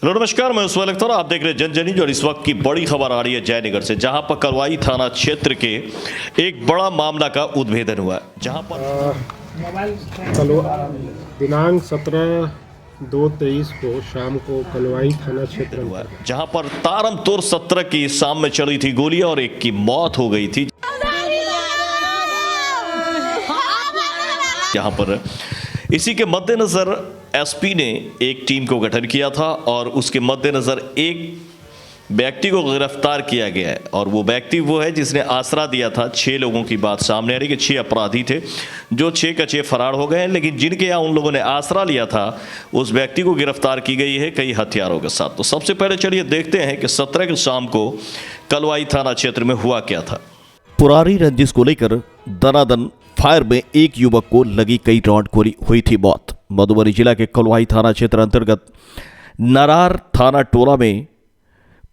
Hello नमस्कार, मैं उस्मान अख्तर, आप देख रहे हैं जनजनी। और इस वक्त की बड़ी खबर आ रही है जयनगर से, जहां पर कलवाई थाना क्षेत्र के एक बड़ा मामला का उद्भेदन हुआ है। जहां पर दिनांक 17/2/23 को शाम को कलवाई थाना क्षेत्र हुआ है, जहां पर तारमतोर 17 की शाम में चली थी गोली और एक की मौत हो गई थी। यहाँ पर इसी के मद्देनजर एसपी ने एक टीम को गठन किया था और उसके मद्देनजर एक व्यक्ति को गिरफ्तार किया गया है। और वो व्यक्ति वो है जिसने आसरा दिया था। 6 लोगों की बात सामने आ रही है कि 6 अपराधी थे, जो 6 का 6 फरार हो गए हैं, लेकिन जिनके यहाँ उन लोगों ने आसरा लिया था उस व्यक्ति को गिरफ्तार की गई है कई हथियारों के साथ। तो सबसे पहले चलिए देखते हैं कि 17 की शाम को कलवाई थाना क्षेत्र में हुआ क्या था। पुरानी रंजिश को लेकर दनादन फायर में एक युवक को लगी कई राउंड गोली हुई थी मौत। मधुबनी जिला के कलवाई थाना क्षेत्र अंतर्गत नरार थाना टोला में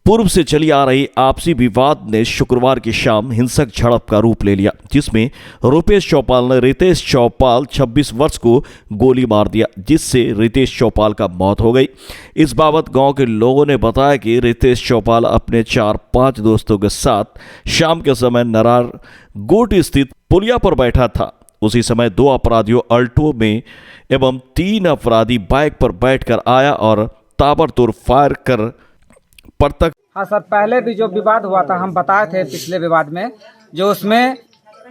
पूर्व से चली आ रही आपसी विवाद ने शुक्रवार की शाम हिंसक झड़प का रूप ले लिया, जिसमें रुपेश चौपाल ने रितेश चौपाल 26 वर्ष को गोली मार दिया, जिससे रितेश चौपाल का मौत हो गई। इस बाबत गांव के लोगों ने बताया कि रितेश चौपाल अपने 4-5 दोस्तों के साथ शाम के समय नरार गोट स्थित पुलिया पर बैठा था। उसी समय 2 अपराधियों अल्टो में एवं 3 अपराधी बाइक पर बैठकर आया और ताबड़तोड़ फायर कर परतक। हाँ सर, पहले भी जो विवाद हुआ था हम बताए थे पिछले विवाद में, जो उसमें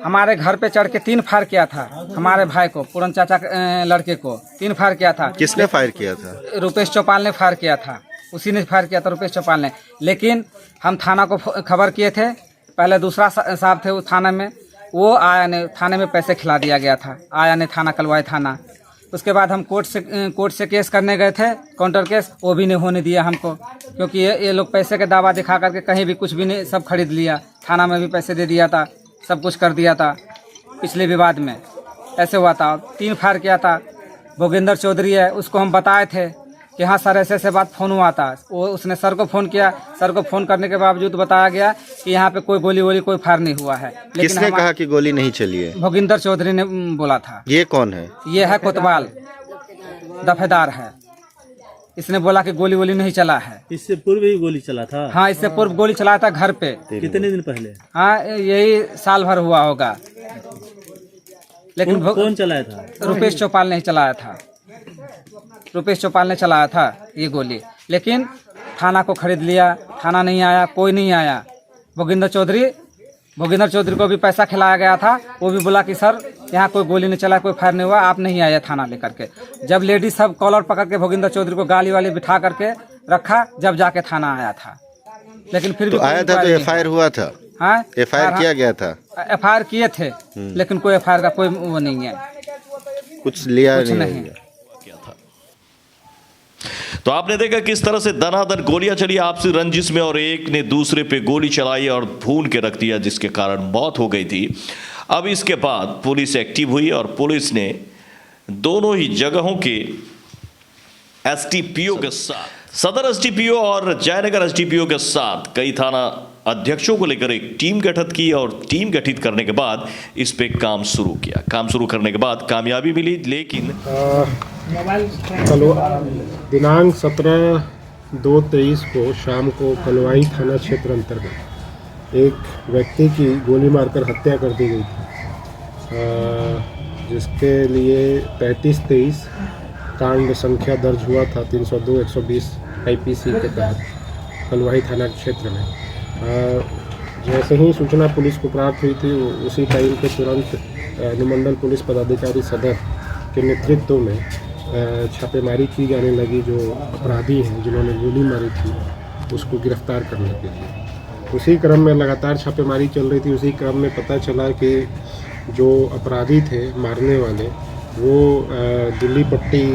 हमारे घर पे चढ़ के 3 फायर किया था। हमारे भाई को, पूरन चाचा लड़के को 3 फायर किया था। किसने फायर किया था? रुपेश चौपाल ने फायर किया था। उसी ने फायर किया था, रुपेश चौपाल ने। लेकिन हम थाना को खबर किए थे। पहले दूसरा साहब थे उस थाना में, वो आया नहीं, थाने में पैसे खिला दिया गया था, आया नहीं थाना, कलवाई थाना। उसके बाद हम कोर्ट से केस करने गए थे, काउंटर केस, वो भी नहीं होने दिया हमको, क्योंकि ये लोग पैसे के दावा दिखा करके कहीं भी कुछ भी नहीं, सब खरीद लिया। थाना में भी पैसे दे दिया था, सब कुछ कर दिया था। पिछले विवाद में ऐसे हुआ था। 3 फायर किया था। भोगिंदर चौधरी है, उसको हम बताए थे कि हाँ सर ऐसे बात फोन हुआ था। वो उसने सर को फ़ोन किया। सर को फ़ोन करने के बावजूद बताया गया कि यहाँ पे कोई गोली वोली कोई फायर नहीं हुआ है। लेकिन किसने कहा कि गोली नहीं चली है? भोगिंदर चौधरी ने बोला था। ये कौन है? ये है कोतवाल, दफेदार है। इसने बोला कि गोली वोली नहीं चला है। इससे पूर्व ही गोली चला था? हाँ, इससे पूर्व गोली चलाया था घर पे। कितने दिन पहले? हाँ, यही साल भर हुआ होगा। लेकिन कौन चलाया था? रुपेश चौपाल ने ही चलाया था। रुपेश चौपाल ने चलाया था ये गोली। लेकिन थाना को खरीद लिया, थाना नहीं आया, कोई नहीं आया। भोगिंदर चौधरी को भी पैसा खिलाया गया था। वो भी बोला कि सर यहाँ कोई गोली नहीं चला, कोई फायर नहीं हुआ, आप नहीं आए थाना लेकर के। जब लेडीज सब कॉलर पकड़ के भोगिंदर चौधरी को गाली वाली बिठा करके रखा, जब जाके थाना आया था। लेकिन फिर तो भी आया था तो एफआईआर हुआ था? हाँ, एफआईआर किया गया था? एफआईआर किए थे, लेकिन कोई एफआईआर का कोई वो नहीं है, कुछ लिया कुछ नहीं। तो आपने देखा किस तरह से दनादन गोलियां चली आपसी रंजिश में, और एक ने दूसरे पे गोली चलाई और भून के रख दिया, जिसके कारण मौत हो गई थी। अब इसके बाद पुलिस एक्टिव हुई और पुलिस ने दोनों ही जगहों के एसडीपीओ के साथ, सदर एसडीपीओ और जयनगर एसडीपीओ के साथ कई थाना अध्यक्षों को लेकर एक टीम गठित की और टीम गठित करने के बाद इस पे काम शुरू किया। काम शुरू करने के बाद कामयाबी मिली, लेकिन दिनांक 17/2/23 को शाम को कलवाई थाना क्षेत्र अंतर्गत एक व्यक्ति की गोली मारकर हत्या कर दी गई थी, जिसके लिए 33-23 कांड संख्या दर्ज हुआ था 302-120 आईपीसी के तहत कलवाई थाना क्षेत्र में। जैसे ही सूचना पुलिस को प्राप्त हुई थी, उसी टाइम पे तुरंत अनुमंडल पुलिस पदाधिकारी सदर के नेतृत्व में छापेमारी की जाने लगी। जो अपराधी हैं जिन्होंने गोली मारी थी उसको गिरफ्तार करने के लिए उसी क्रम में लगातार छापेमारी चल रही थी। उसी क्रम में पता चला कि जो अपराधी थे मारने वाले, वो दिल्ली पट्टी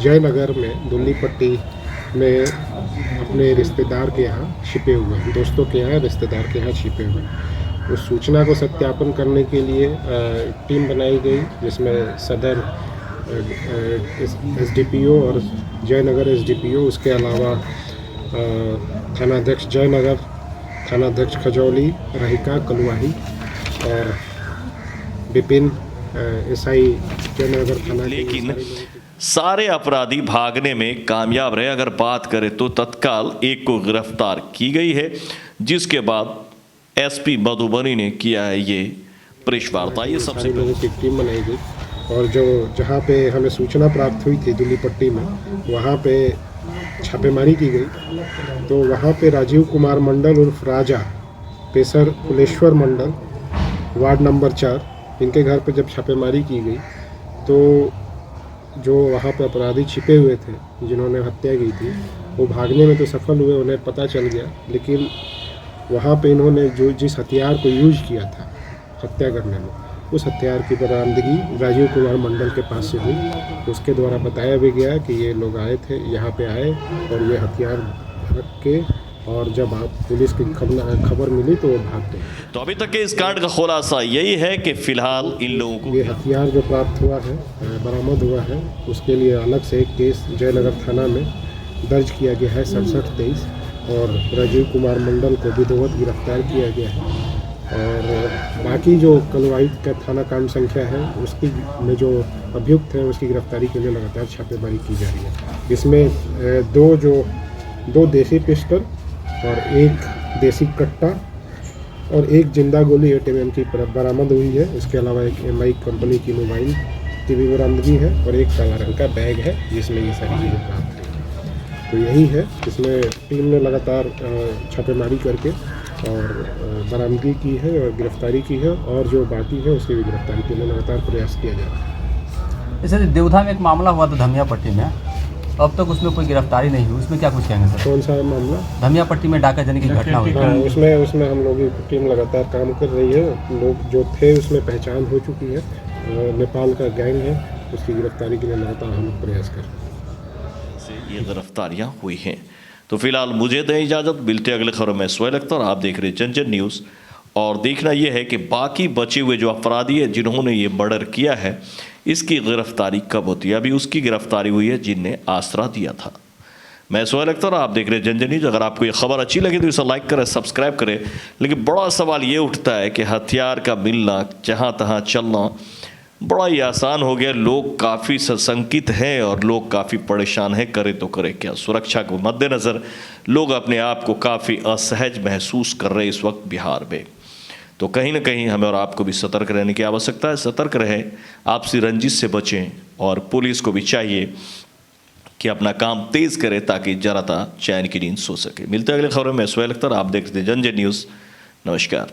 जयनगर में दिल्ली पट्टी में अपने रिश्तेदार के यहाँ छिपे हुए हैं, दोस्तों के यहाँ, रिश्तेदार के यहाँ छिपे हुए हैं। उस सूचना को सत्यापन करने के लिए टीम बनाई गई, जिसमें सदर एसडीपीओ और जयनगर एसडीपीओ, उसके अलावा थानाध्यक्ष जयनगर, थानाध्यक्ष खजौली, रहिका, कलवाही और विपिन एसआई जयनगर थाना। लेकिन सारे अपराधी भागने में कामयाब रहे। अगर बात करें तो तत्काल एक को गिरफ्तार की गई है, जिसके बाद एसपी मधुबनी ने किया है ये प्रेस वार्ता। ये सबसे सारे लोगों की टीम बनाई गई और जो जहाँ पे हमें सूचना प्राप्त हुई थी दिल्ली पट्टी में, वहाँ पे छापेमारी की गई। तो वहाँ पे राजीव कुमार मंडल उर्फ राजा, पेशर कुलेश्वर मंडल, वार्ड नंबर 4, इनके घर पे जब छापेमारी की गई तो जो वहाँ पे अपराधी छिपे हुए थे जिन्होंने हत्या की थी, वो भागने में तो सफल हुए, उन्हें पता चल गया। लेकिन वहाँ पे इन्होंने जो जिस हथियार को यूज किया था हत्या करने में, उस हथियार की बरामदगी राजीव कुमार मंडल के पास से हुई। उसके द्वारा बताया भी गया कि ये लोग आए थे, यहाँ पे आए और ये हथियार रख के, और जब आप पुलिस की खबर मिली तो वो भाग गए। तो अभी तक के इस कांड का खुलासा यही है कि फिलहाल इन लोगों को ये हथियार जो प्राप्त हुआ है, बरामद हुआ है, उसके लिए अलग से एक केस जयनगर थाना में दर्ज किया गया है 67-23, और राजीव कुमार मंडल को विधिवत गिरफ्तार किया गया है। और बाकी जो कलवाई का थाना कांड संख्या है उसकी में जो अभियुक्त है उसकी गिरफ्तारी के लिए लगातार छापेमारी की जा रही है। इसमें दो देसी पिस्टल और एक देसी कट्टा और एक जिंदा गोली ATM की बरामद हुई है। इसके अलावा एक MI कंपनी की मोबाइल की भी बरामदगी है और एक काला रंग का बैग है जिसमें ये सारी चीज़ें प्राप्त हुई। तो यही है, इसमें टीम ने लगातार छापेमारी करके और बरामदगी की है और गिरफ्तारी की है, और जो बाकी है उसकी भी गिरफ्तारी के लिए लगातार प्रयास किया जा रहा है। जैसे देवधा में एक मामला हुआ था धमिया पट्टी में, अब तक उसमें कोई गिरफ्तारी नहीं हुई, उसमें क्या कुछ कहेंगे सर? कौन सा मामला? धमिया पट्टी में डाका जने की घटना हुई। हाँ, उसमें हम लोगों की टीम लगातार काम कर रही है। लोग जो थे उसमें पहचान हो चुकी है, नेपाल का गैंग है, उसकी गिरफ्तारी के लिए लगातार हम लोग प्रयास कर रहे हैं। से ये गिरफ्तारियां हुई हैं। तो फिलहाल मुझे दें इजाज़त, मिलते अगले खबरों में। सोहेल अख्तर, आप देख रहे हैं जन न्यूज़। और देखना यह है कि बाकी बचे हुए जो अपराधी है जिन्होंने ये मर्डर किया है, इसकी गिरफ्तारी कब होती है। अभी उसकी गिरफ्तारी हुई है जिनने आसरा दिया था। मैं सोहेल अख्तर, आप देख रहे हैं जन न्यूज़। अगर आपको ये खबर अच्छी लगी तो इसे लाइक करें, सब्सक्राइब करें। लेकिन बड़ा सवाल ये उठता है कि हथियार का मिलना, जहाँ तहाँ चलना बड़ा ही आसान हो गया। लोग काफ़ी सशंकित हैं और लोग काफ़ी परेशान हैं, करे तो करे क्या। सुरक्षा को मद्देनज़र लोग अपने आप को काफ़ी असहज महसूस कर रहे हैं इस वक्त बिहार में। तो कहीं ना कहीं हमें और आपको भी सतर्क रहने की आवश्यकता है। सतर्क रहें, आपसी रंजिश से बचें, और पुलिस को भी चाहिए कि अपना काम तेज़ करे ताकि जरा ता चैन की नींद सो सके। मिलते हैं अगले खबरों में। सोहेल अख्तर, आप देखते हैं जन न्यूज़। नमस्कार।